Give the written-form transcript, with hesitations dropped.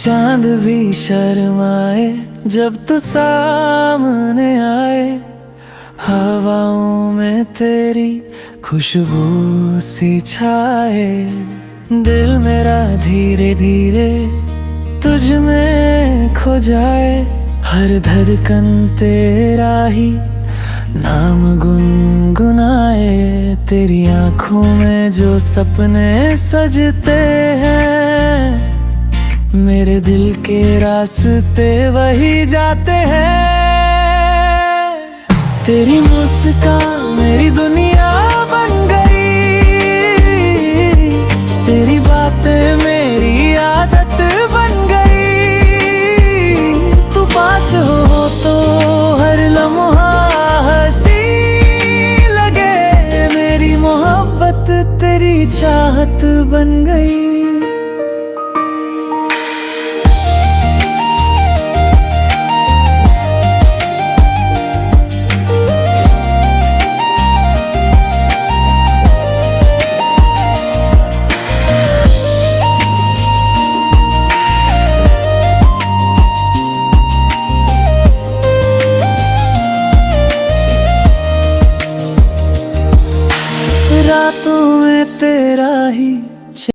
चांद भी शर्माए जब तू सामने आए। हवाओं में तेरी खुशबू सी छाए। दिल मेरा धीरे धीरे तुझ में खो जाए। हर धड़कन तेरा ही नाम गुनगुनाए। तेरी आंखों में जो सपने सजते हैं, मेरे दिल के रास्ते वही जाते हैं। तेरी मुस्कान मेरी दुनिया बन गई। तेरी बातें मेरी आदत बन गई। तू पास हो तो हर लम्हा हंसी लगे। मेरी मोहब्बत तेरी चाहत बन गई।